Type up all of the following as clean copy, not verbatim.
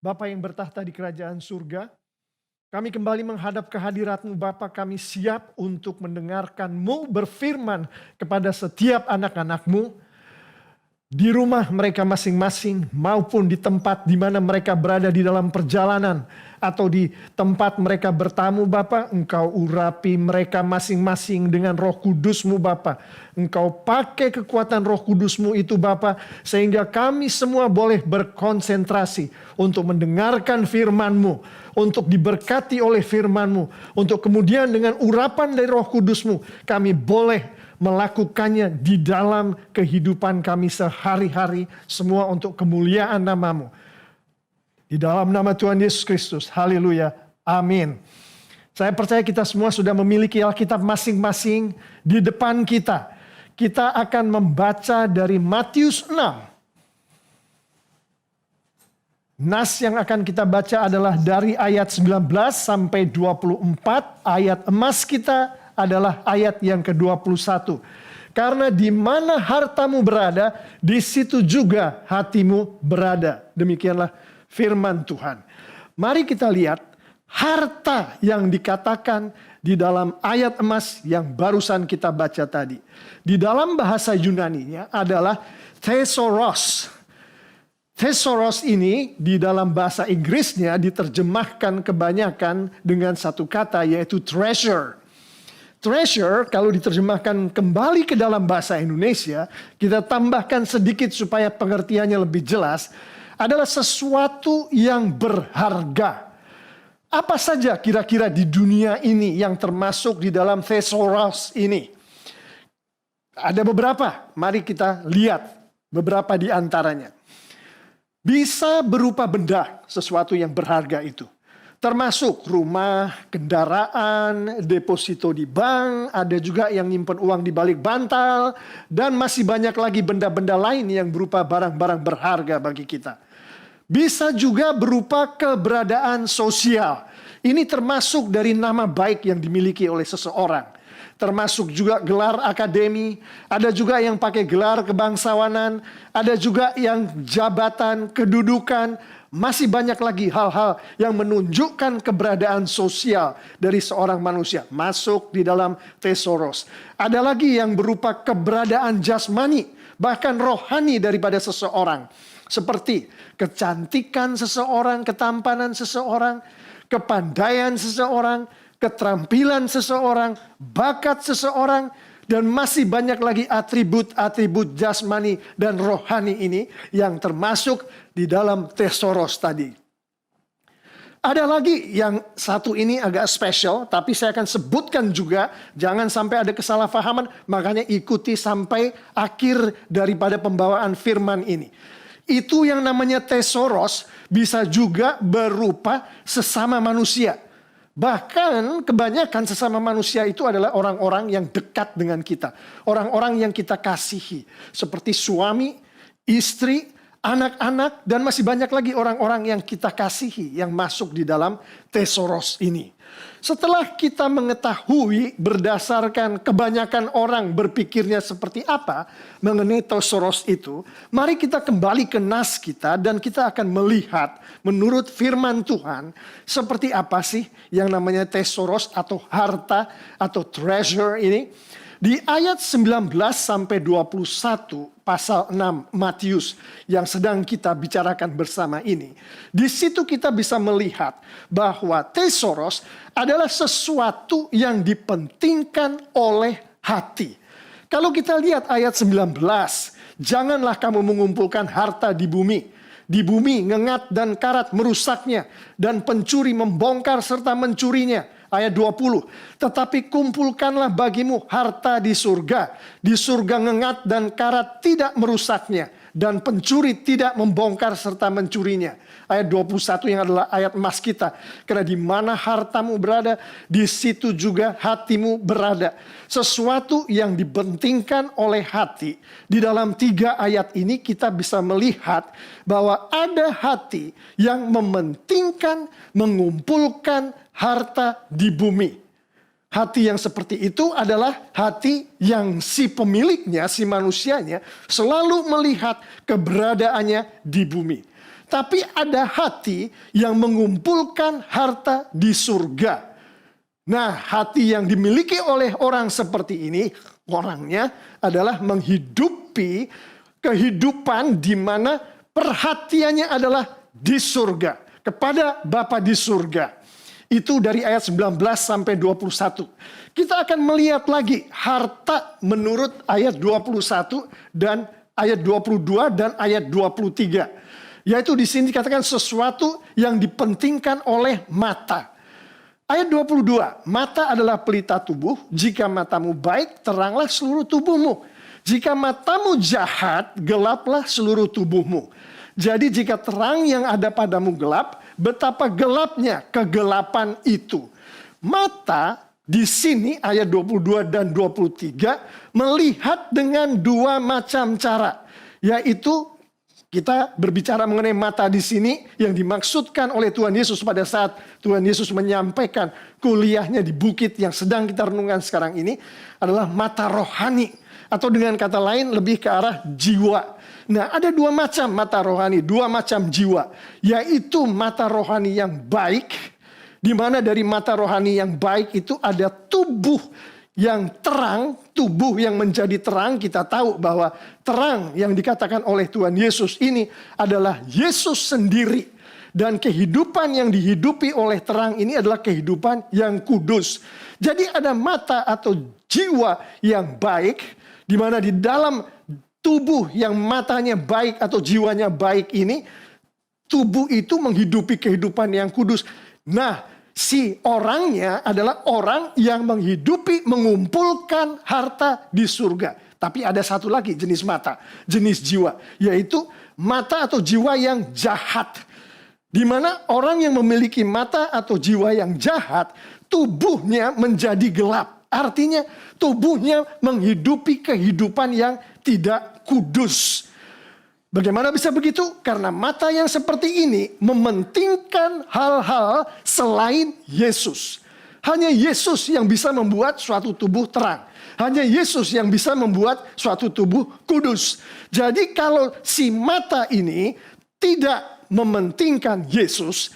Bapa yang bertahta di kerajaan surga, kami kembali menghadap kehadirat-Mu Bapa, kami siap untuk mendengarkan-Mu berfirman kepada setiap anak-anak-Mu di rumah mereka masing-masing maupun di tempat di mana mereka berada di dalam perjalanan atau di tempat mereka bertamu Bapa. Engkau urapi mereka masing-masing dengan Roh Kudus-Mu Bapa. Engkau pakai kekuatan Roh Kudus-Mu itu Bapa, sehingga kami semua boleh berkonsentrasi untuk mendengarkan firman-Mu, untuk diberkati oleh firman-Mu, untuk kemudian dengan urapan dari Roh Kudus-Mu kami boleh melakukannya di dalam kehidupan kami sehari-hari, semua untuk kemuliaan nama-Mu. Di dalam nama Tuhan Yesus Kristus, haleluya, amin. Saya percaya kita semua sudah memiliki Alkitab masing-masing di depan kita. Kita akan membaca dari Matius 6. Nas yang akan kita baca adalah dari ayat 19 sampai 24. Ayat emas kita adalah ayat yang ke-21. Karena di mana hartamu berada, di situ juga hatimu berada. Demikianlah firman Tuhan. Mari kita lihat harta yang dikatakan di dalam ayat emas yang barusan kita baca tadi. Di dalam bahasa Yunaninya adalah thesaurus. Thesaurus ini di dalam bahasa Inggrisnya diterjemahkan kebanyakan dengan satu kata, yaitu treasure. Treasure kalau diterjemahkan kembali ke dalam bahasa Indonesia, kita tambahkan sedikit supaya pengertiannya lebih jelas, adalah sesuatu yang berharga. Apa saja kira-kira di dunia ini yang termasuk di dalam thesaurus ini? Ada beberapa, mari kita lihat beberapa di antaranya. Bisa berupa benda, sesuatu yang berharga itu. Termasuk rumah, kendaraan, deposito di bank, ada juga yang nyimpen uang di balik bantal, dan masih banyak lagi benda-benda lain yang berupa barang-barang berharga bagi kita. Bisa juga berupa keberadaan sosial. Ini termasuk dari nama baik yang dimiliki oleh seseorang. Termasuk juga gelar akademi, ada juga yang pakai gelar kebangsawanan, ada juga yang jabatan, kedudukan. Masih banyak lagi hal-hal yang menunjukkan keberadaan sosial dari seorang manusia. Masuk di dalam thesaurus. Ada lagi yang berupa keberadaan jasmani, bahkan rohani daripada seseorang. Seperti kecantikan seseorang, ketampanan seseorang, kepandaian seseorang, keterampilan seseorang, bakat seseorang, dan masih banyak lagi atribut-atribut jasmani dan rohani ini yang termasuk di dalam thesaurus tadi. Ada lagi yang satu ini agak spesial, tapi saya akan sebutkan juga, jangan sampai ada kesalahpahaman, makanya ikuti sampai akhir daripada pembawaan firman ini. Itu yang namanya thesaurus bisa juga berupa sesama manusia. Bahkan kebanyakan sesama manusia itu adalah orang-orang yang dekat dengan kita. Orang-orang yang kita kasihi. Seperti suami, istri, anak-anak, dan masih banyak lagi orang-orang yang kita kasihi yang masuk di dalam thesaurus ini. Setelah kita mengetahui berdasarkan kebanyakan orang berpikirnya seperti apa mengenai thesaurus itu, mari kita kembali ke nas kita dan kita akan melihat menurut firman Tuhan seperti apa sih yang namanya thesaurus atau harta atau treasure ini. Di ayat 19 sampai 21 pasal 6 Matius yang sedang kita bicarakan bersama ini. Di situ kita bisa melihat bahwa thesaurus adalah sesuatu yang dipentingkan oleh hati. Kalau kita lihat ayat 19, janganlah kamu mengumpulkan harta di bumi. Di bumi ngengat dan karat merusaknya, dan pencuri membongkar serta mencurinya. Ayat 20, tetapi kumpulkanlah bagimu harta di surga. Di surga ngengat dan karat tidak merusaknya, dan pencuri tidak membongkar serta mencurinya. Ayat 21 yang adalah ayat emas kita. Karena di mana hartamu berada, di situ juga hatimu berada. Sesuatu yang dipentingkan oleh hati. Di dalam 3 ayat ini kita bisa melihat bahwa ada hati yang mementingkan, mengumpulkan harta di bumi. Hati yang seperti itu adalah hati yang si pemiliknya, si manusianya selalu melihat keberadaannya di bumi. Tapi ada hati yang mengumpulkan harta di surga. Nah, hati yang dimiliki oleh orang seperti ini, orangnya adalah menghidupi kehidupan di mana perhatiannya adalah di surga, kepada Bapa di surga. Itu dari ayat 19 sampai 21. Kita akan melihat lagi harta menurut ayat 21 dan ayat 22 dan ayat 23. Yaitu di sini dikatakan sesuatu yang dipentingkan oleh mata. Ayat 22, mata adalah pelita tubuh, jika matamu baik, teranglah seluruh tubuhmu. Jika matamu jahat, gelaplah seluruh tubuhmu. Jadi jika terang yang ada padamu gelap, betapa gelapnya kegelapan itu. Mata di sini ayat 22 dan 23 melihat dengan dua macam cara. Yaitu kita berbicara mengenai mata di sini yang dimaksudkan oleh Tuhan Yesus pada saat Tuhan Yesus menyampaikan kuliahnya di bukit yang sedang kita renungkan sekarang ini adalah mata rohani. Atau dengan kata lain lebih ke arah jiwa. Nah, ada dua macam mata rohani, dua macam jiwa. Yaitu mata rohani yang baik, di mana dari mata rohani yang baik itu ada tubuh yang terang, tubuh yang menjadi terang. Kita tahu bahwa terang yang dikatakan oleh Tuhan Yesus ini adalah Yesus sendiri. Dan kehidupan yang dihidupi oleh terang ini adalah kehidupan yang kudus. Jadi ada mata atau jiwa yang baik, di mana di dalam tubuh yang matanya baik atau jiwanya baik ini, tubuh itu menghidupi kehidupan yang kudus. Nah, si orangnya adalah orang yang menghidupi, mengumpulkan harta di surga. Tapi ada satu lagi jenis mata, jenis jiwa, yaitu mata atau jiwa yang jahat. Di mana orang yang memiliki mata atau jiwa yang jahat, tubuhnya menjadi gelap. Artinya tubuhnya menghidupi kehidupan yang tidak kudus. Bagaimana bisa begitu? Karena mata yang seperti ini mementingkan hal-hal selain Yesus. Hanya Yesus yang bisa membuat suatu tubuh terang. Hanya Yesus yang bisa membuat suatu tubuh kudus. Jadi kalau si mata ini tidak mementingkan Yesus,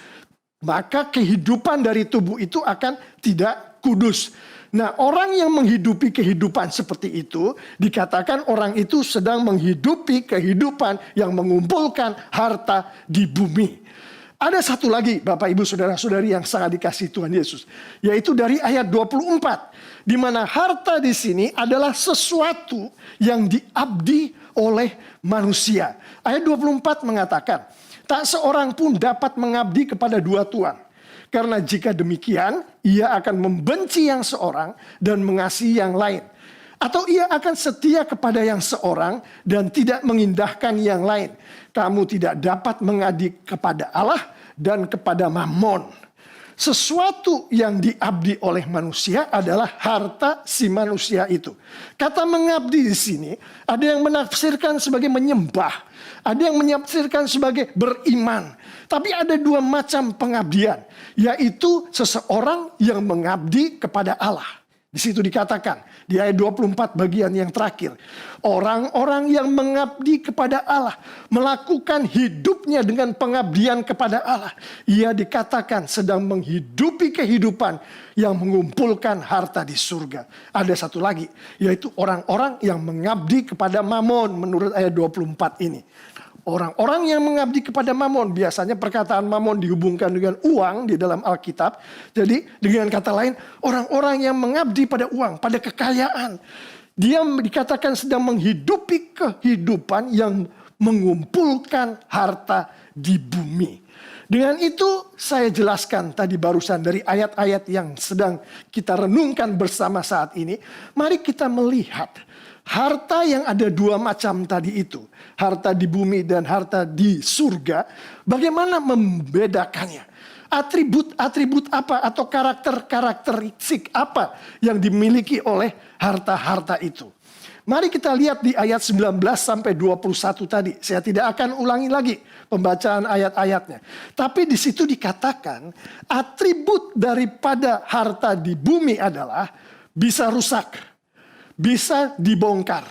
maka kehidupan dari tubuh itu akan tidak kudus. Nah, orang yang menghidupi kehidupan seperti itu, dikatakan orang itu sedang menghidupi kehidupan yang mengumpulkan harta di bumi. Ada satu lagi Bapak Ibu Saudara-saudari yang sangat dikasihi Tuhan Yesus, yaitu dari ayat 24, di mana harta di sini adalah sesuatu yang diabdi oleh manusia. Ayat 24 mengatakan, tak seorang pun dapat mengabdi kepada dua tuan. Karena jika demikian, ia akan membenci yang seorang dan mengasihi yang lain. Atau ia akan setia kepada yang seorang dan tidak mengindahkan yang lain. Kamu tidak dapat mengabdi kepada Allah dan kepada Mammon. Sesuatu yang diabdi oleh manusia adalah harta si manusia itu. Kata mengabdi di sini, ada yang menafsirkan sebagai menyembah. Ada yang menafsirkan sebagai beriman. Tapi ada dua macam pengabdian, yaitu seseorang yang mengabdi kepada Allah. Di situ dikatakan, di ayat 24 bagian yang terakhir. Orang-orang yang mengabdi kepada Allah, melakukan hidupnya dengan pengabdian kepada Allah. Ia dikatakan sedang menghidupi kehidupan yang mengumpulkan harta di surga. Ada satu lagi, yaitu orang-orang yang mengabdi kepada Mammon menurut ayat 24 ini. Orang-orang yang mengabdi kepada Mammon, biasanya perkataan Mammon dihubungkan dengan uang di dalam Alkitab. Jadi dengan kata lain, orang-orang yang mengabdi pada uang, pada kekayaan. Dia dikatakan sedang menghidupi kehidupan yang mengumpulkan harta di bumi. Dengan itu saya jelaskan tadi barusan dari ayat-ayat yang sedang kita renungkan bersama saat ini. Mari kita melihat harta yang ada dua macam tadi itu. Harta di bumi dan harta di surga. Bagaimana membedakannya? Atribut-atribut apa atau karakteristik apa yang dimiliki oleh harta-harta itu. Mari kita lihat di ayat 19 sampai 21 tadi. Saya tidak akan ulangi lagi pembacaan ayat-ayatnya. Tapi di situ dikatakan atribut daripada harta di bumi adalah bisa rusak, bisa dibongkar,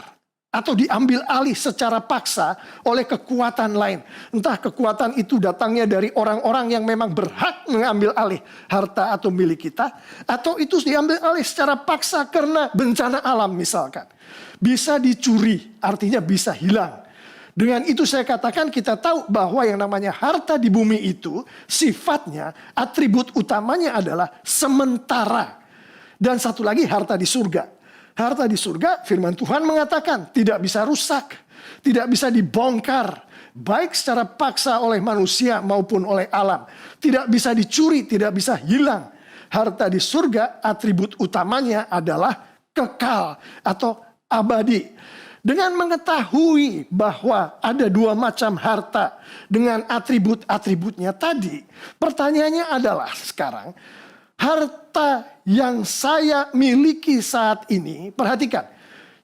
atau diambil alih secara paksa oleh kekuatan lain. Entah kekuatan itu datangnya dari orang-orang yang memang berhak mengambil alih harta atau milik kita, atau itu diambil alih secara paksa karena bencana alam misalkan. Bisa dicuri, artinya bisa hilang. Dengan itu saya katakan kita tahu bahwa yang namanya harta di bumi itu sifatnya, atribut utamanya adalah sementara. Dan satu lagi harta di surga. Harta di surga, firman Tuhan mengatakan tidak bisa rusak, tidak bisa dibongkar, baik secara paksa oleh manusia maupun oleh alam. Tidak bisa dicuri, tidak bisa hilang. Harta di surga, atribut utamanya adalah kekal atau abadi. Dengan mengetahui bahwa ada dua macam harta dengan atribut-atributnya tadi, pertanyaannya adalah sekarang, harta yang saya miliki saat ini, perhatikan,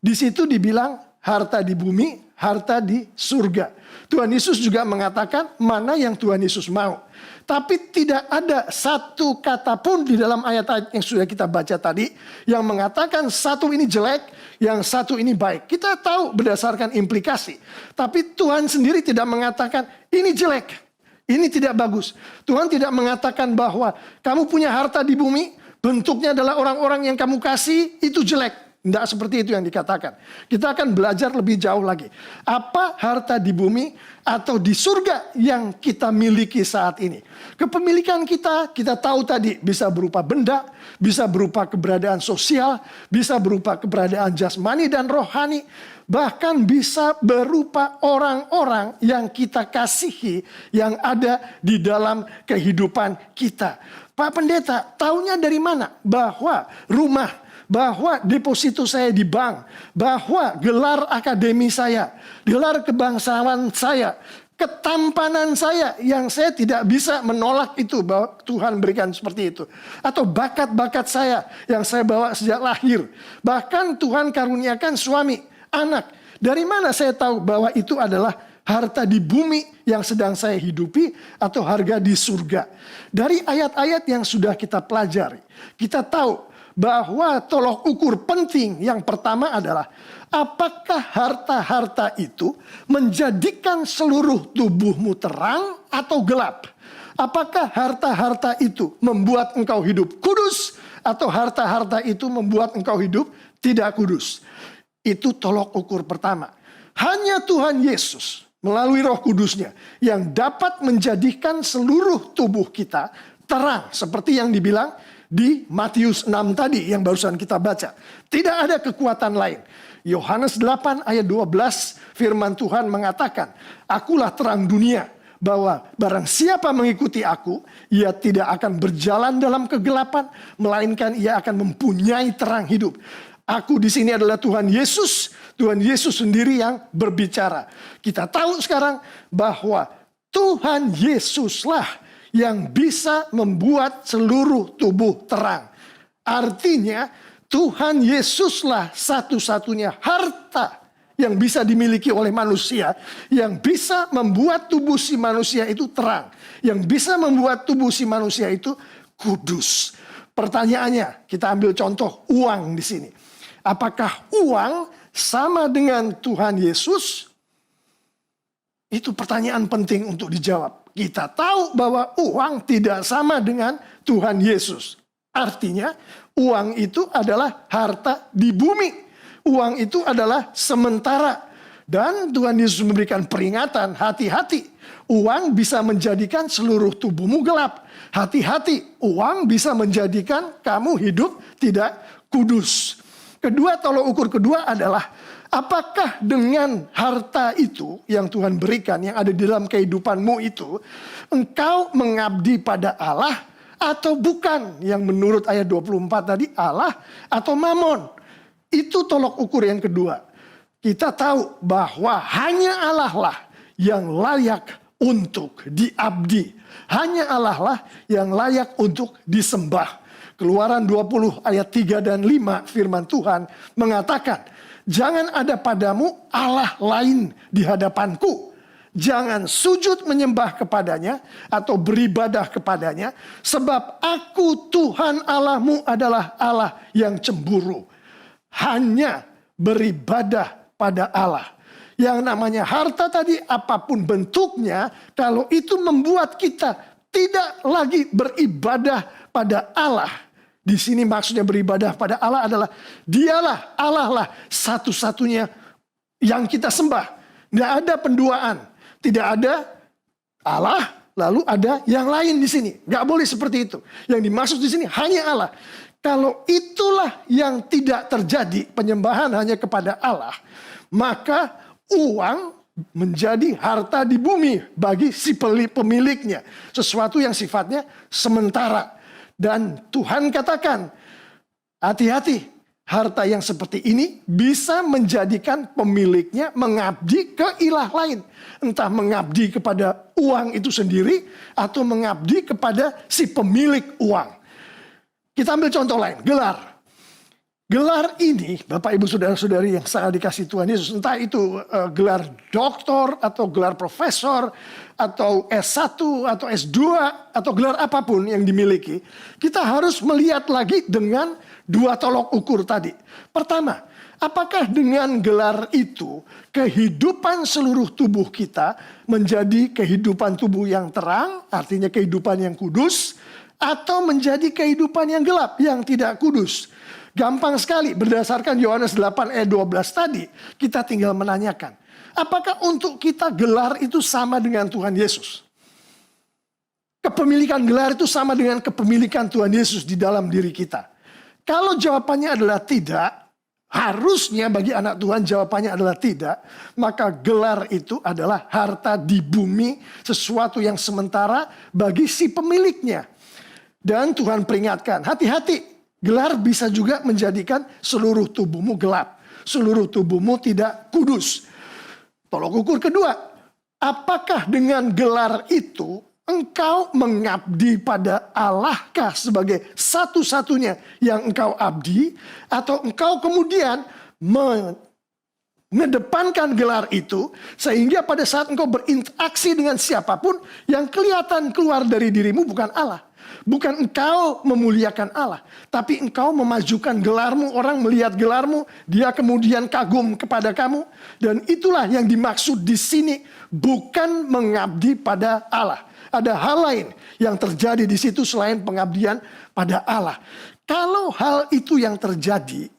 di situ dibilang harta di bumi, harta di surga. Tuhan Yesus juga mengatakan mana yang Tuhan Yesus mau. Tapi tidak ada satu kata pun di dalam ayat-ayat yang sudah kita baca tadi yang mengatakan satu ini jelek, yang satu ini baik. Kita tahu berdasarkan implikasi. Tapi Tuhan sendiri tidak mengatakan ini jelek. Ini tidak bagus. Tuhan tidak mengatakan bahwa kamu punya harta di bumi, bentuknya adalah orang-orang yang kamu kasih, itu jelek. Tidak seperti itu yang dikatakan. Kita akan belajar lebih jauh lagi. Apa harta di bumi atau di surga yang kita miliki saat ini? Kepemilikan kita tahu tadi bisa berupa benda, bisa berupa keberadaan sosial, bisa berupa keberadaan jasmani dan rohani. Bahkan bisa berupa orang-orang yang kita kasihi yang ada di dalam kehidupan kita. Pak Pendeta, taunya dari mana? Bahwa rumah, bahwa deposito saya di bank, bahwa gelar akademi saya, gelar kebangsaan saya, ketampanan saya yang saya tidak bisa menolak itu bahwa Tuhan berikan seperti itu. Atau bakat-bakat saya yang saya bawa sejak lahir. Bahkan Tuhan karuniakan suami, anak. Dari mana saya tahu bahwa itu adalah harta di bumi yang sedang saya hidupi atau harga di surga? Dari ayat-ayat yang sudah kita pelajari, kita tahu bahwa tolok ukur penting yang pertama adalah apakah harta-harta itu menjadikan seluruh tubuhmu terang atau gelap? Apakah harta-harta itu membuat engkau hidup kudus atau harta-harta itu membuat engkau hidup tidak kudus? Itu tolok ukur pertama. Hanya Tuhan Yesus melalui Roh Kudusnya yang dapat menjadikan seluruh tubuh kita terang. Seperti yang dibilang di Matius 6 tadi yang barusan kita baca. Tidak ada kekuatan lain. Yohanes 8 ayat 12 firman Tuhan mengatakan, "Akulah terang dunia, bahwa barang siapa mengikuti aku, ia tidak akan berjalan dalam kegelapan, melainkan ia akan mempunyai terang hidup." Aku di sini adalah Tuhan Yesus sendiri yang berbicara. Kita tahu sekarang bahwa Tuhan Yesuslah yang bisa membuat seluruh tubuh terang. Artinya Tuhan Yesuslah satu-satunya harta yang bisa dimiliki oleh manusia, yang bisa membuat tubuh si manusia itu terang, yang bisa membuat tubuh si manusia itu kudus. Pertanyaannya, kita ambil contoh uang di sini. Apakah uang sama dengan Tuhan Yesus? Itu pertanyaan penting untuk dijawab. Kita tahu bahwa uang tidak sama dengan Tuhan Yesus. Artinya, uang itu adalah harta di bumi. Uang itu adalah sementara. Dan Tuhan Yesus memberikan peringatan, hati-hati. Uang bisa menjadikan seluruh tubuhmu gelap. Hati-hati, uang bisa menjadikan kamu hidup tidak kudus. Kedua, tolok ukur kedua adalah apakah dengan harta itu yang Tuhan berikan, yang ada di dalam kehidupanmu itu, engkau mengabdi pada Allah atau bukan? Yang menurut ayat 24 tadi, Allah atau mamon. Itu tolok ukur yang kedua. Kita tahu bahwa hanya Allah lah yang layak untuk diabdi. Hanya Allah lah yang layak untuk disembah. Keluaran 20 ayat 3 dan 5 firman Tuhan mengatakan, "Jangan ada padamu Allah lain di hadapanku. Jangan sujud menyembah kepadanya atau beribadah kepadanya, sebab aku Tuhan Allahmu adalah Allah yang cemburu. Hanya beribadah pada Allah. Yang namanya harta tadi, apapun bentuknya, kalau itu membuat kita tidak lagi beribadah pada Allah. Di sini maksudnya beribadah pada Allah adalah Dialah, Allah lah satu-satunya yang kita sembah. Tidak ada penduaan, tidak ada Allah lalu ada yang lain di sini. Gak boleh seperti itu. Yang dimaksud di sini hanya Allah. Kalau itulah yang tidak terjadi, penyembahan hanya kepada Allah, maka uang menjadi harta di bumi bagi si pemiliknya. Sesuatu yang sifatnya sementara. Dan Tuhan katakan, hati-hati, harta yang seperti ini bisa menjadikan pemiliknya mengabdi ke ilah lain. Entah mengabdi kepada uang itu sendiri atau mengabdi kepada si pemilik uang. Kita ambil contoh lain, gelar. Gelar ini, Bapak Ibu Saudara-saudari yang sangat dikasihi Tuhan Yesus, entah itu gelar doktor atau gelar profesor atau S1 atau S2 atau gelar apapun yang dimiliki, kita harus melihat lagi dengan dua tolok ukur tadi. Pertama, apakah dengan gelar itu kehidupan seluruh tubuh kita menjadi kehidupan tubuh yang terang, artinya kehidupan yang kudus, atau menjadi kehidupan yang gelap, yang tidak kudus? Gampang sekali, berdasarkan Yohanes 8 ayat 12 tadi, kita tinggal menanyakan, apakah untuk kita gelar itu sama dengan Tuhan Yesus? Kepemilikan gelar itu sama dengan kepemilikan Tuhan Yesus di dalam diri kita. Kalau jawabannya adalah tidak, harusnya bagi anak Tuhan jawabannya adalah tidak, maka gelar itu adalah harta di bumi, sesuatu yang sementara bagi si pemiliknya. Dan Tuhan peringatkan, hati-hati. Gelar bisa juga menjadikan seluruh tubuhmu gelap. Seluruh tubuhmu tidak kudus. Tolok ukur kedua. Apakah dengan gelar itu engkau mengabdi pada Allahkah sebagai satu-satunya yang engkau abdi? Atau engkau kemudian mengedepankan gelar itu sehingga pada saat engkau berinteraksi dengan siapapun yang kelihatan keluar dari dirimu bukan Allah. Bukan engkau memuliakan Allah, tapi engkau memajukan gelarmu. Orang melihat gelarmu, dia kemudian kagum kepada kamu. Dan itulah yang dimaksud di sini, bukan mengabdi pada Allah. Ada hal lain yang terjadi di situ selain pengabdian pada Allah. Kalau hal itu yang terjadi,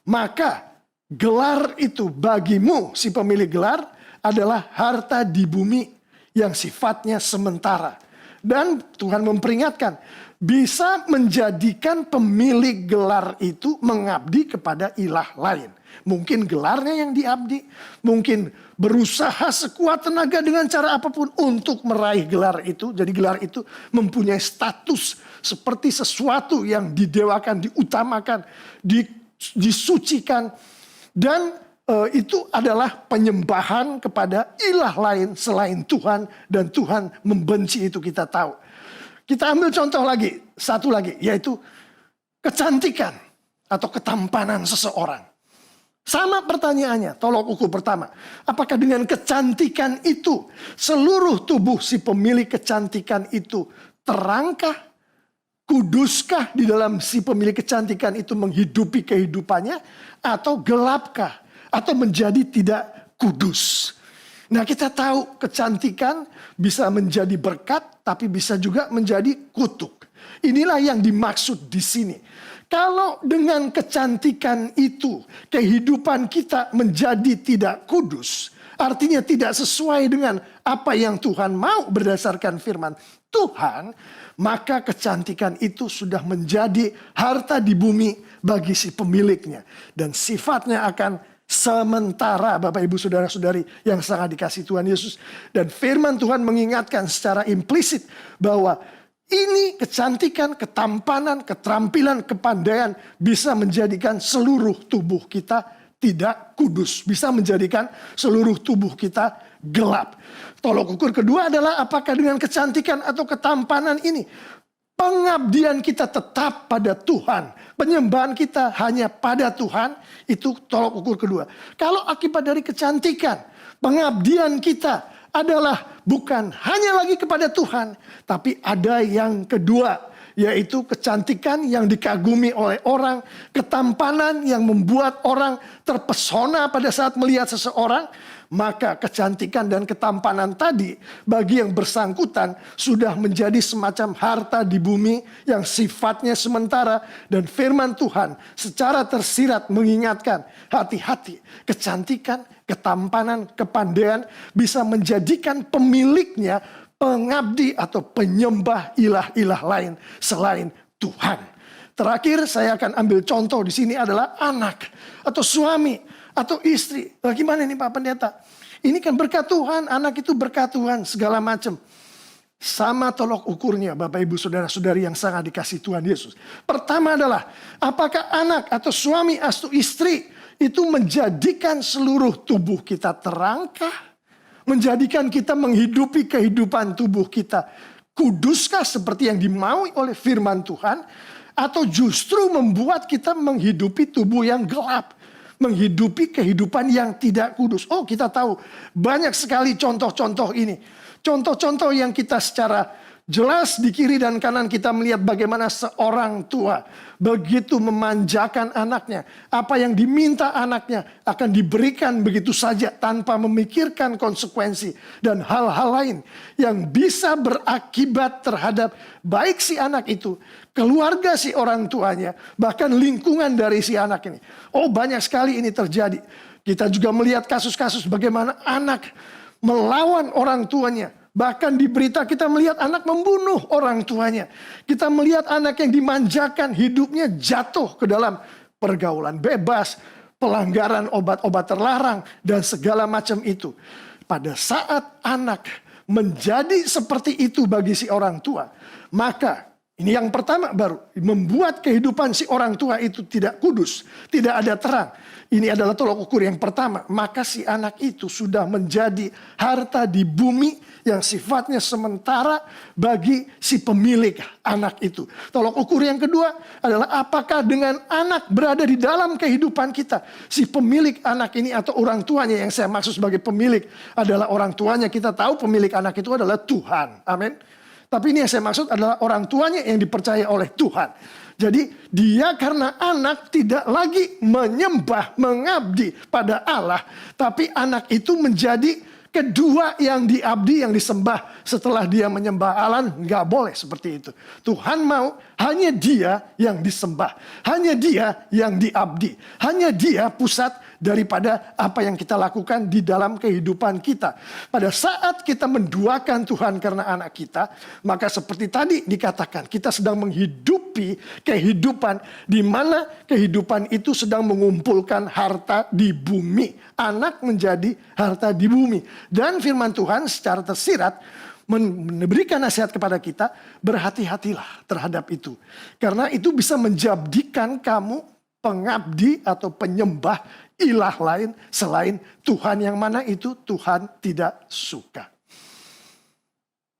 maka gelar itu bagimu, si pemilik gelar, adalah harta di bumi yang sifatnya sementara. Dan Tuhan memperingatkan, bisa menjadikan pemilik gelar itu mengabdi kepada ilah lain. Mungkin gelarnya yang diabdi, mungkin berusaha sekuat tenaga dengan cara apapun untuk meraih gelar itu. Jadi gelar itu mempunyai status seperti sesuatu yang didewakan, diutamakan, disucikan. Dan itu adalah penyembahan kepada ilah lain selain Tuhan, dan Tuhan membenci itu, kita tahu. Kita ambil contoh lagi, satu lagi, yaitu kecantikan atau ketampanan seseorang. Sama pertanyaannya, tolok ukur pertama. Apakah dengan kecantikan itu seluruh tubuh si pemilik kecantikan itu terangkah, kuduskah di dalam si pemilik kecantikan itu menghidupi kehidupannya, atau gelapkah? Atau menjadi tidak kudus. Nah, kita tahu kecantikan bisa menjadi berkat, tapi bisa juga menjadi kutuk. Inilah yang dimaksud di sini. Kalau dengan kecantikan itu kehidupan kita menjadi tidak kudus, artinya tidak sesuai dengan apa yang Tuhan mau berdasarkan firman Tuhan, maka kecantikan itu sudah menjadi harta di bumi bagi si pemiliknya. Dan sifatnya akan sementara, Bapak Ibu Saudara-saudari yang sangat dikasihi Tuhan Yesus. Dan firman Tuhan mengingatkan secara implisit bahwa ini kecantikan, ketampanan, keterampilan, kepandaian bisa menjadikan seluruh tubuh kita tidak kudus. Bisa menjadikan seluruh tubuh kita gelap. Tolok ukur kedua adalah apakah dengan kecantikan atau ketampanan ini pengabdian kita tetap pada Tuhan, penyembahan kita hanya pada Tuhan, itu tolok ukur kedua. Kalau akibat dari kecantikan, pengabdian kita adalah bukan hanya lagi kepada Tuhan, tapi ada yang kedua, yaitu kecantikan yang dikagumi oleh orang, ketampanan yang membuat orang terpesona pada saat melihat seseorang, maka kecantikan dan ketampanan tadi bagi yang bersangkutan sudah menjadi semacam harta di bumi yang sifatnya sementara. Dan firman Tuhan secara tersirat mengingatkan, hati-hati, kecantikan, ketampanan, kepandaian bisa menjadikan pemiliknya pengabdi atau penyembah ilah-ilah lain selain Tuhan. Terakhir saya akan ambil contoh di sini adalah anak atau suami atau istri. Bagaimana ini Pak Pendeta? Ini kan berkat Tuhan, anak itu berkat Tuhan segala macam. Sama tolok ukurnya Bapak Ibu Saudara-saudari yang sangat dikasih Tuhan Yesus. Pertama adalah, apakah anak atau suami atau istri itu menjadikan seluruh tubuh kita terangkah? Menjadikan kita menghidupi kehidupan tubuh kita kuduskah seperti yang dimaui oleh firman Tuhan? Atau justru membuat kita menghidupi tubuh yang gelap? Menghidupi kehidupan yang tidak kudus. Oh, kita tahu banyak sekali contoh-contoh ini. Contoh-contoh yang kita secara jelas di kiri dan kanan kita melihat bagaimana seorang tua begitu memanjakan anaknya. Apa yang diminta anaknya akan diberikan begitu saja tanpa memikirkan konsekuensi dan hal-hal lain yang bisa berakibat terhadap baik si anak itu, keluarga si orang tuanya, bahkan lingkungan dari si anak ini. Oh, banyak sekali ini terjadi. Kita juga melihat kasus-kasus bagaimana anak melawan orang tuanya. Bahkan di berita kita melihat anak membunuh orang tuanya. Kita melihat anak yang dimanjakan hidupnya jatuh ke dalam pergaulan bebas, pelanggaran obat-obat terlarang, dan segala macam itu. Pada saat anak menjadi seperti itu bagi si orang tua, maka ini yang pertama baru membuat kehidupan si orang tua itu tidak kudus, tidak ada terang. Ini adalah tolok ukur yang pertama. Maka si anak itu sudah menjadi harta di bumi yang sifatnya sementara bagi si pemilik anak itu. Tolok ukur yang kedua adalah apakah dengan anak berada di dalam kehidupan kita. Si pemilik anak ini atau orang tuanya, yang saya maksud sebagai pemilik adalah orang tuanya. Kita tahu pemilik anak itu adalah Tuhan. Amin. Tapi ini yang saya maksud adalah orang tuanya yang dipercaya oleh Tuhan. Jadi dia karena anak tidak lagi menyembah, mengabdi pada Allah. Tapi anak itu menjadi kedua yang diabdi, yang disembah setelah dia menyembah Allah. Nggak boleh seperti itu. Tuhan mau hanya dia yang disembah. Hanya dia yang diabdi. Hanya dia pusat daripada apa yang kita lakukan di dalam kehidupan kita. Pada saat kita menduakan Tuhan karena anak kita, maka seperti tadi dikatakan, kita sedang menghidupi kehidupan di mana kehidupan itu sedang mengumpulkan harta di bumi. Anak menjadi harta di bumi. Dan firman Tuhan secara tersirat memberikan nasihat kepada kita, berhati-hatilah terhadap itu. Karena itu bisa menjadikan kamu pengabdi atau penyembah ilah lain selain Tuhan, yang mana itu Tuhan tidak suka.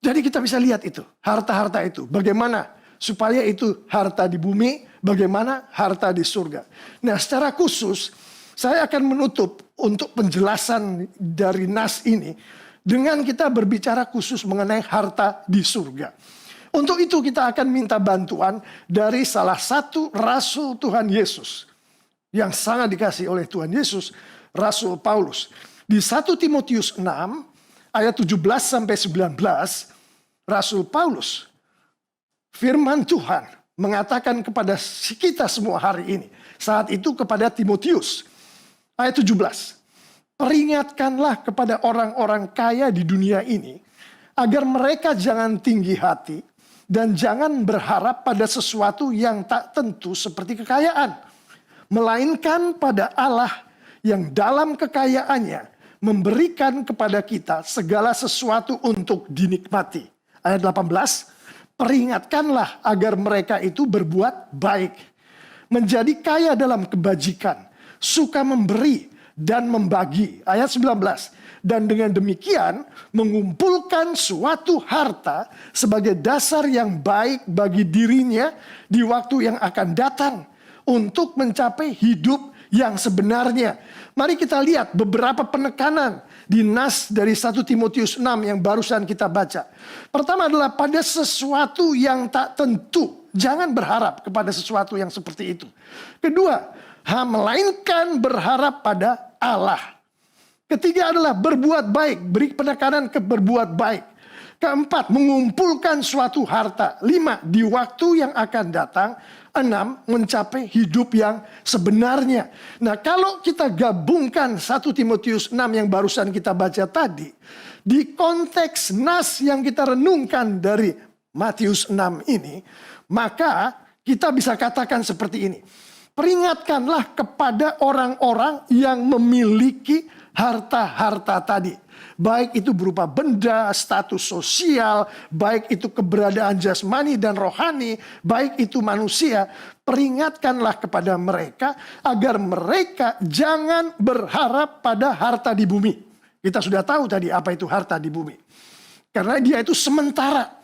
Jadi kita bisa lihat itu, harta-harta itu. Bagaimana supaya itu harta di bumi, bagaimana harta di surga. Nah, secara khusus saya akan menutup untuk penjelasan dari nas ini dengan kita berbicara khusus mengenai harta di surga. Untuk itu kita akan minta bantuan dari salah satu rasul Tuhan Yesus yang sangat dikasih oleh Tuhan Yesus, Rasul Paulus. Di 1 Timotius 6 ayat 17-19, Rasul Paulus, firman Tuhan mengatakan kepada kita semua hari ini, saat itu kepada Timotius, ayat 17, peringatkanlah kepada orang-orang kaya di dunia ini, agar mereka jangan tinggi hati dan jangan berharap pada sesuatu yang tak tentu seperti kekayaan, melainkan pada Allah yang dalam kekayaannya memberikan kepada kita segala sesuatu untuk dinikmati. Ayat 18, peringatkanlah agar mereka itu berbuat baik, menjadi kaya dalam kebajikan, suka memberi dan membagi. Ayat 19, dan dengan demikian mengumpulkan suatu harta sebagai dasar yang baik bagi dirinya di waktu yang akan datang, untuk mencapai hidup yang sebenarnya. Mari kita lihat beberapa penekanan di nas dari 1 Timotius 6 yang barusan kita baca. Pertama adalah pada sesuatu yang tak tentu. Jangan berharap kepada sesuatu yang seperti itu. Kedua, melainkan berharap pada Allah. Ketiga adalah berbuat baik, beri penekanan ke berbuat baik. Keempat, mengumpulkan suatu harta. 5, di waktu yang akan datang. 6, mencapai hidup yang sebenarnya. Nah, kalau kita gabungkan 1 Timotius 6 yang barusan kita baca tadi, di konteks nas yang kita renungkan dari Matius 6 ini, maka kita bisa katakan seperti ini. Peringatkanlah kepada orang-orang yang memiliki harta-harta tadi. Baik itu berupa benda, status sosial, baik itu keberadaan jasmani dan rohani, baik itu manusia. Peringatkanlah kepada mereka agar mereka jangan berharap pada harta di bumi. Kita sudah tahu tadi apa itu harta di bumi. Karena dia itu sementara.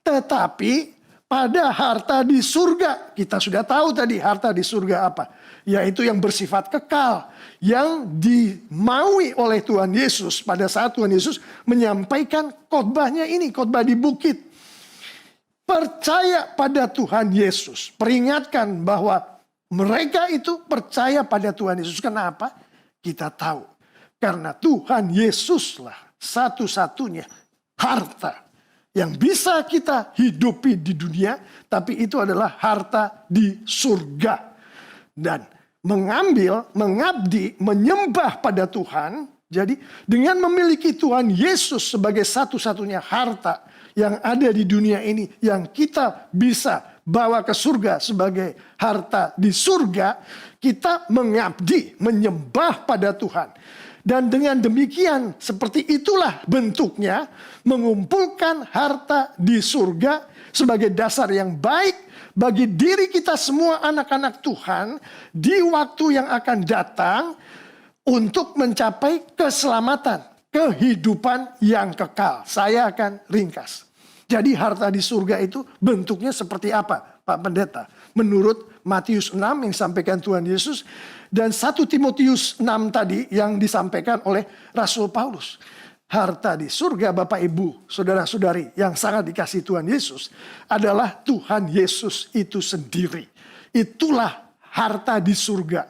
Tetapi pada harta di surga, kita sudah tahu tadi harta di surga apa. Yaitu yang bersifat kekal. Yang dimaui oleh Tuhan Yesus pada saat Tuhan Yesus menyampaikan khotbahnya ini, khotbah di bukit. Percaya pada Tuhan Yesus. Peringatkan bahwa mereka itu percaya pada Tuhan Yesus. Kenapa? Kita tahu. Karena Tuhan Yesuslah satu-satunya harta yang bisa kita hidupi di dunia, tapi itu adalah harta di surga. Dan mengambil, mengabdi, menyembah pada Tuhan. Jadi dengan memiliki Tuhan Yesus sebagai satu-satunya harta yang ada di dunia ini, yang kita bisa bawa ke surga sebagai harta di surga, kita mengabdi, menyembah pada Tuhan. Dan dengan demikian, seperti itulah bentuknya mengumpulkan harta di surga sebagai dasar yang baik bagi diri kita semua anak-anak Tuhan di waktu yang akan datang untuk mencapai keselamatan, kehidupan yang kekal. Saya akan ringkas. Jadi harta di surga itu bentuknya seperti apa, Pak Pendeta? Menurut Matius 6 yang disampaikan Tuhan Yesus dan 1 Timotius 6 tadi yang disampaikan oleh Rasul Paulus. Harta di surga Bapak Ibu, saudara-saudari yang sangat dikasihi Tuhan Yesus adalah Tuhan Yesus itu sendiri. Itulah harta di surga.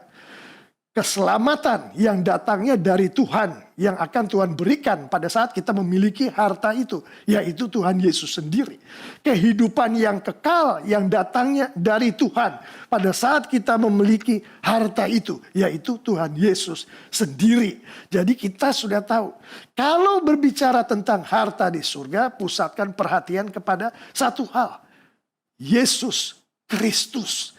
Keselamatan yang datangnya dari Tuhan yang akan Tuhan berikan pada saat kita memiliki harta itu, yaitu Tuhan Yesus sendiri. Kehidupan yang kekal yang datangnya dari Tuhan pada saat kita memiliki harta itu, yaitu Tuhan Yesus sendiri. Jadi kita sudah tahu, kalau berbicara tentang harta di surga, pusatkan perhatian kepada satu hal, Yesus Kristus.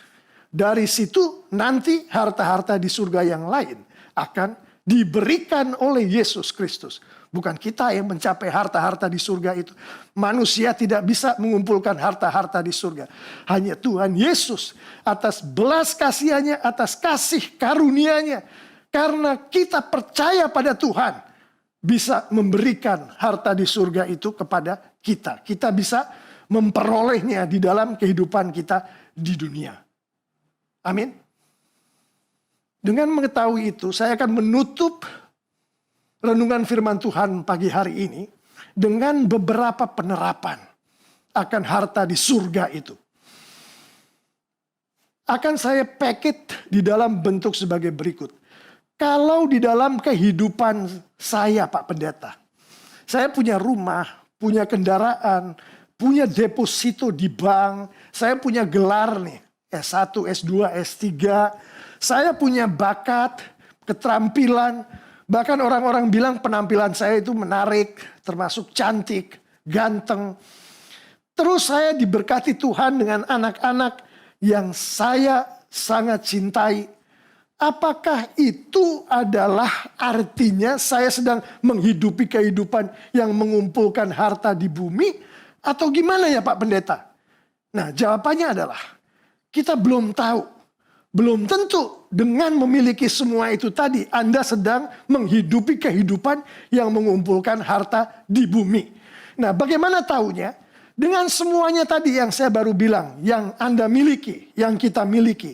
Dari situ nanti harta-harta di surga yang lain akan diberikan oleh Yesus Kristus. Bukan kita yang mencapai harta-harta di surga itu. Manusia tidak bisa mengumpulkan harta-harta di surga. Hanya Tuhan Yesus atas belas kasihannya, atas kasih karunia-Nya. Karena kita percaya pada Tuhan, bisa memberikan harta di surga itu kepada kita. Kita bisa memperolehnya di dalam kehidupan kita di dunia. Amin. Dengan mengetahui itu, saya akan menutup renungan firman Tuhan pagi hari ini dengan beberapa penerapan akan harta di surga itu. Akan saya paket di dalam bentuk sebagai berikut. Kalau di dalam kehidupan saya, Pak Pendeta, saya punya rumah, punya kendaraan, punya deposito di bank, saya punya gelar nih. S1, S2, S3, saya punya bakat, keterampilan, bahkan orang-orang bilang penampilan saya itu menarik, termasuk cantik, ganteng. Terus saya diberkati Tuhan dengan anak-anak yang saya sangat cintai. Apakah itu adalah artinya saya sedang menghidupi kehidupan yang mengumpulkan harta di bumi? Atau gimana ya Pak Pendeta? Nah, jawabannya adalah kita belum tahu, belum tentu dengan memiliki semua itu tadi Anda sedang menghidupi kehidupan yang mengumpulkan harta di bumi. Nah, bagaimana tahunya? Dengan semuanya tadi yang saya baru bilang, yang Anda miliki, yang kita miliki.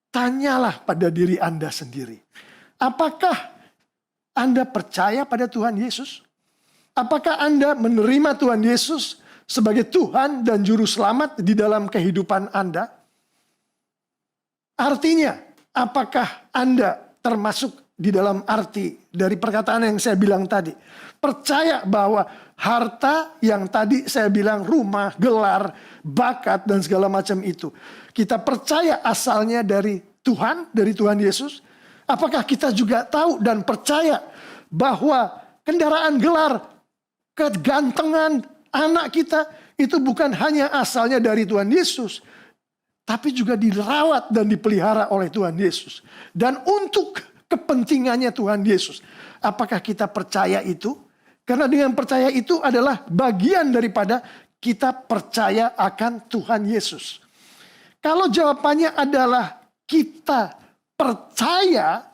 Tanyalah pada diri Anda sendiri. Apakah Anda percaya pada Tuhan Yesus? Apakah Anda menerima Tuhan Yesus sebagai Tuhan dan Juru Selamat di dalam kehidupan Anda? Artinya, apakah Anda termasuk di dalam arti dari perkataan yang saya bilang tadi? Percaya bahwa harta yang tadi saya bilang rumah, gelar, bakat, dan segala macam itu. Kita percaya asalnya dari Tuhan Yesus. Apakah kita juga tahu dan percaya bahwa kendaraan, gelar, kegantengan anak kita itu bukan hanya asalnya dari Tuhan Yesus, tapi juga dirawat dan dipelihara oleh Tuhan Yesus. Dan untuk kepentingannya Tuhan Yesus. Apakah kita percaya itu? Karena dengan percaya itu adalah bagian daripada kita percaya akan Tuhan Yesus. Kalau jawabannya adalah kita percaya,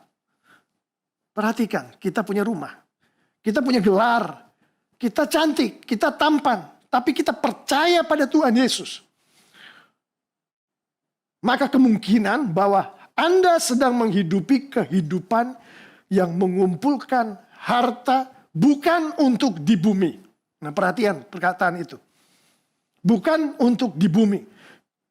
perhatikan, kita punya rumah, kita punya gelar, kita cantik, kita tampan, tapi kita percaya pada Tuhan Yesus. Maka kemungkinan bahwa Anda sedang menghidupi kehidupan yang mengumpulkan harta bukan untuk di bumi. Nah, perhatian perkataan itu. Bukan untuk di bumi.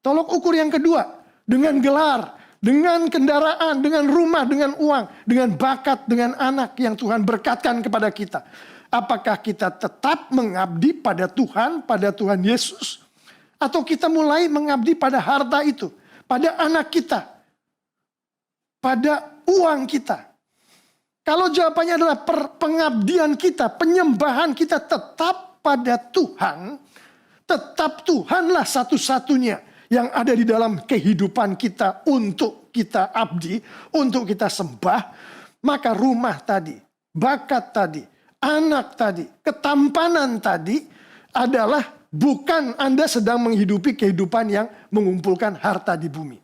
Tolok ukur yang kedua, dengan gelar, dengan kendaraan, dengan rumah, dengan uang, dengan bakat, dengan anak yang Tuhan berkatkan kepada kita. Apakah kita tetap mengabdi pada Tuhan Yesus? Atau kita mulai mengabdi pada harta itu, pada anak kita, pada uang kita? Kalau jawabannya adalah pengabdian kita, penyembahan kita tetap pada Tuhan, tetap Tuhanlah satu-satunya yang ada di dalam kehidupan kita untuk kita abdi, untuk kita sembah, maka rumah tadi, bakat tadi, anak tadi, ketampanan tadi adalah bukan Anda sedang menghidupi kehidupan yang mengumpulkan harta di bumi.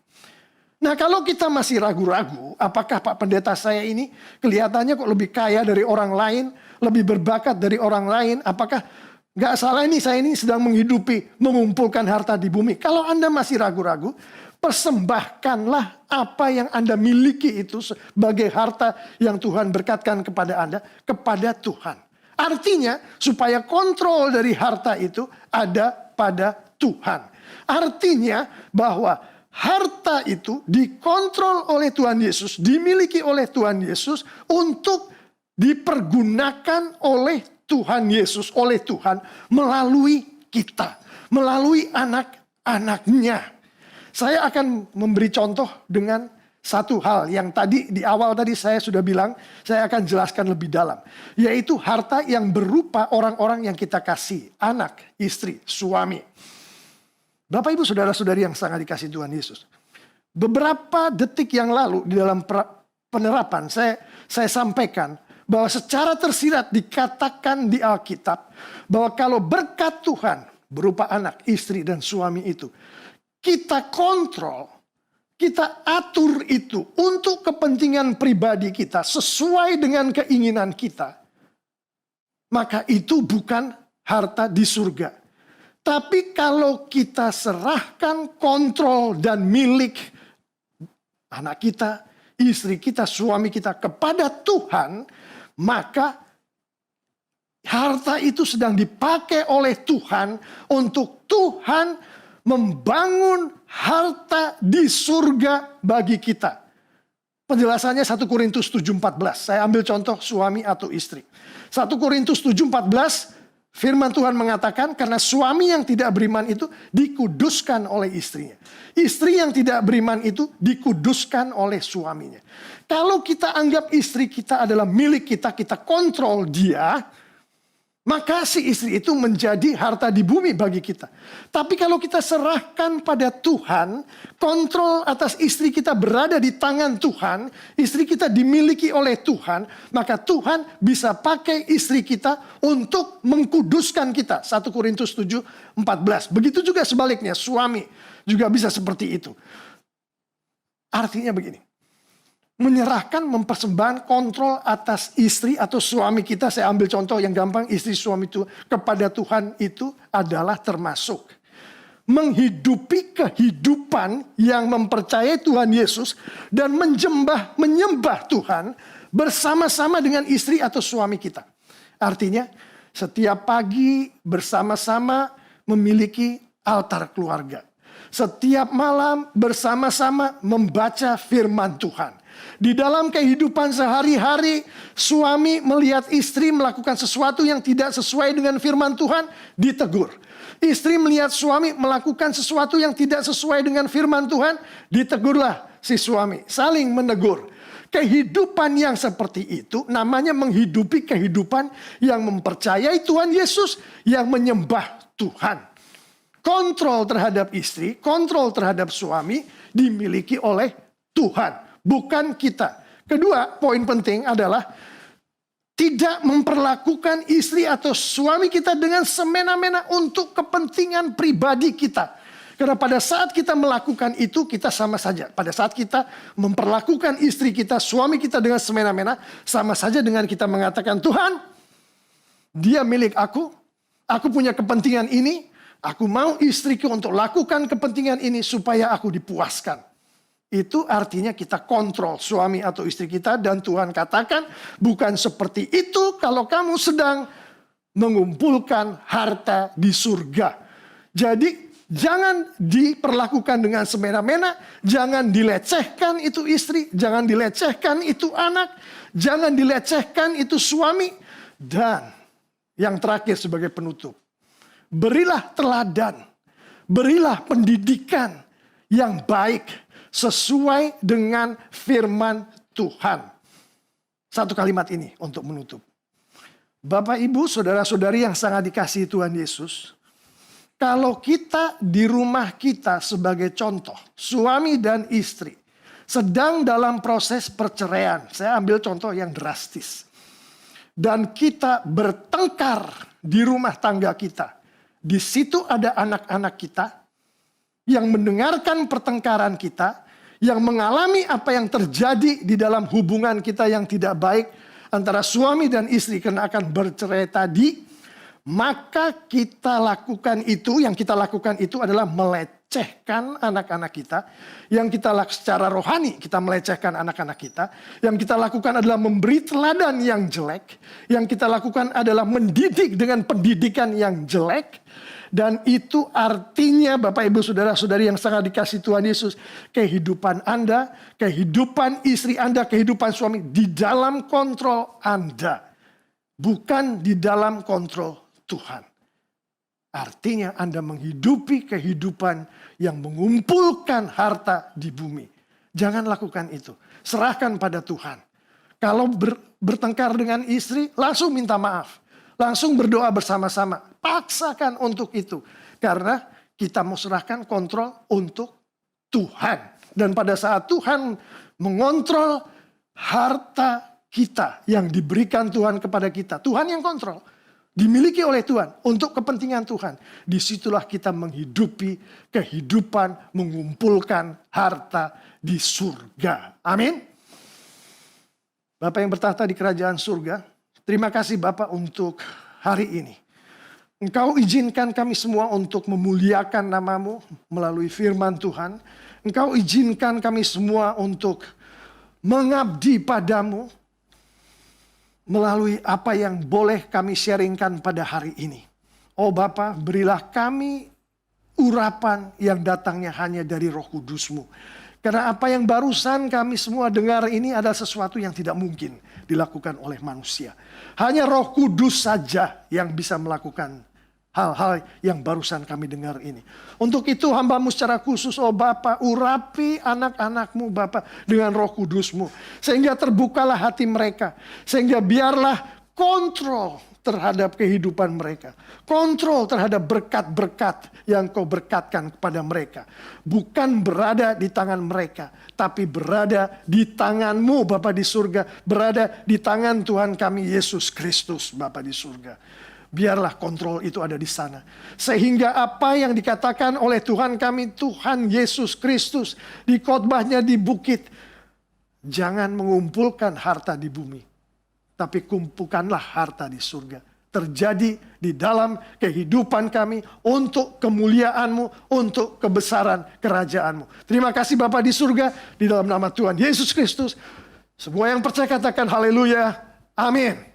Nah, kalau kita masih ragu-ragu, apakah Pak Pendeta saya ini kelihatannya kok lebih kaya dari orang lain, lebih berbakat dari orang lain, apakah nggak salah ini saya ini sedang menghidupi, mengumpulkan harta di bumi? Kalau Anda masih ragu-ragu, persembahkanlah apa yang Anda miliki itu sebagai harta yang Tuhan berkatkan kepada Anda, kepada Tuhan. Artinya, supaya kontrol dari harta itu ada pada Tuhan. Artinya bahwa harta itu dikontrol oleh Tuhan Yesus, dimiliki oleh Tuhan Yesus untuk dipergunakan oleh Tuhan Yesus, oleh Tuhan melalui kita, melalui anak-anaknya. Saya akan memberi contoh dengan satu hal yang tadi di awal tadi saya sudah bilang, saya akan jelaskan lebih dalam, yaitu harta yang berupa orang-orang yang kita kasih, anak, istri, suami. Bapak ibu saudara-saudari yang sangat dikasih Tuhan Yesus. Beberapa detik yang lalu di dalam penerapan saya sampaikan bahwa secara tersirat dikatakan di Alkitab bahwa kalau berkat Tuhan berupa anak, istri, dan suami itu kita kontrol, kita atur itu untuk kepentingan pribadi kita sesuai dengan keinginan kita, maka itu bukan harta di surga. Tapi kalau kita serahkan kontrol dan milik anak kita, istri kita, suami kita kepada Tuhan, maka harta itu sedang dipakai oleh Tuhan untuk Tuhan membangun harta di surga bagi kita. Penjelasannya 1 Korintus 7:14. Saya ambil contoh suami atau istri. 1 Korintus 7:14, firman Tuhan mengatakan karena suami yang tidak beriman itu dikuduskan oleh istrinya. Istri yang tidak beriman itu dikuduskan oleh suaminya. Kalau kita anggap istri kita adalah milik kita, kita kontrol dia, maka si istri itu menjadi harta di bumi bagi kita. Tapi kalau kita serahkan pada Tuhan, kontrol atas istri kita berada di tangan Tuhan, istri kita dimiliki oleh Tuhan, maka Tuhan bisa pakai istri kita untuk mengkuduskan kita. 1 Korintus 7:14. Begitu juga sebaliknya, suami juga bisa seperti itu. Artinya begini. Menyerahkan, mempersembahkan kontrol atas istri atau suami kita. Saya ambil contoh yang gampang, istri suami itu kepada Tuhan itu adalah termasuk menghidupi kehidupan yang mempercayai Tuhan Yesus dan menyembah Tuhan bersama-sama dengan istri atau suami kita. Artinya setiap pagi bersama-sama memiliki altar keluarga. Setiap malam bersama-sama membaca firman Tuhan. Di dalam kehidupan sehari-hari, suami melihat istri melakukan sesuatu yang tidak sesuai dengan firman Tuhan, ditegur. Istri melihat suami melakukan sesuatu yang tidak sesuai dengan firman Tuhan, ditegurlah si suami. Saling menegur. Kehidupan yang seperti itu namanya menghidupi kehidupan yang mempercayai Tuhan Yesus, yang menyembah Tuhan. Kontrol terhadap istri, kontrol terhadap suami dimiliki oleh Tuhan, bukan kita. Kedua, poin penting adalah tidak memperlakukan istri atau suami kita dengan semena-mena untuk kepentingan pribadi kita. Karena pada saat kita melakukan itu, kita sama saja. Pada saat kita memperlakukan istri kita, suami kita dengan semena-mena, sama saja dengan kita mengatakan, Tuhan, dia milik aku punya kepentingan ini, aku mau istriku untuk lakukan kepentingan ini supaya aku dipuaskan. Itu artinya kita kontrol suami atau istri kita, dan Tuhan katakan bukan seperti itu kalau kamu sedang mengumpulkan harta di surga. Jadi jangan diperlakukan dengan semena-mena, jangan dilecehkan itu istri, jangan dilecehkan itu anak, jangan dilecehkan itu suami. Dan yang terakhir sebagai penutup, berilah teladan, berilah pendidikan yang baik sesuai dengan firman Tuhan. Satu kalimat ini untuk menutup. Bapak, Ibu, saudara-saudari yang sangat dikasihi Tuhan Yesus, kalau kita di rumah kita sebagai contoh, suami dan istri sedang dalam proses perceraian, saya ambil contoh yang drastis, dan kita bertengkar di rumah tangga kita, di situ ada anak-anak kita yang mendengarkan pertengkaran kita, yang mengalami apa yang terjadi di dalam hubungan kita yang tidak baik antara suami dan istri karena akan bercerai tadi, maka kita lakukan itu, yang kita lakukan itu adalah melecehkan anak-anak kita. Yang kita lakukan secara rohani, kita melecehkan anak-anak kita. Yang kita lakukan adalah memberi teladan yang jelek. Yang kita lakukan adalah mendidik dengan pendidikan yang jelek. Dan itu artinya Bapak Ibu Saudara-saudari yang sangat dikasihi Tuhan Yesus, kehidupan Anda, kehidupan istri Anda, kehidupan suami di dalam kontrol Anda, bukan di dalam kontrol Tuhan. Artinya Anda menghidupi kehidupan yang mengumpulkan harta di bumi. Jangan lakukan itu. Serahkan pada Tuhan. Kalau bertengkar dengan istri, langsung minta maaf. Langsung berdoa bersama-sama. Paksakan untuk itu. Karena kita mau serahkan kontrol untuk Tuhan. Dan pada saat Tuhan mengontrol harta kita yang diberikan Tuhan kepada kita, Tuhan yang kontrol, dimiliki oleh Tuhan untuk kepentingan Tuhan. Disitulah kita menghidupi kehidupan mengumpulkan harta di surga. Amin. Bapak yang bertahta di kerajaan surga, terima kasih Bapak untuk hari ini. Engkau izinkan kami semua untuk memuliakan nama-Mu melalui firman Tuhan. Engkau izinkan kami semua untuk mengabdi padamu melalui apa yang boleh kami sharingkan pada hari ini. Oh Bapa, berilah kami urapan yang datangnya hanya dari Roh Kudus-Mu. Karena apa yang barusan kami semua dengar ini adalah sesuatu yang tidak mungkin dilakukan oleh manusia. Hanya Roh Kudus saja yang bisa melakukan hal-hal yang barusan kami dengar ini. Untuk itu hamba-Mu secara khusus, oh Bapa, urapi anak-anak-Mu Bapa dengan Roh Kudus-Mu. Sehingga terbukalah hati mereka. Sehingga biarlah kontrol terhadap kehidupan mereka. Kontrol terhadap berkat-berkat yang Kau berkatkan kepada mereka. Bukan berada di tangan mereka, tapi berada di tangan-Mu Bapa di surga. Berada di tangan Tuhan kami Yesus Kristus Bapa di surga. Biarlah kontrol itu ada di sana. Sehingga apa yang dikatakan oleh Tuhan kami, Tuhan Yesus Kristus, di khotbahnya di bukit. Jangan mengumpulkan harta di bumi, tapi kumpulkanlah harta di surga. Terjadi di dalam kehidupan kami untuk kemuliaan-Mu, untuk kebesaran kerajaan-Mu. Terima kasih Bapa di surga, di dalam nama Tuhan Yesus Kristus. Semua yang percaya katakan haleluya, amin.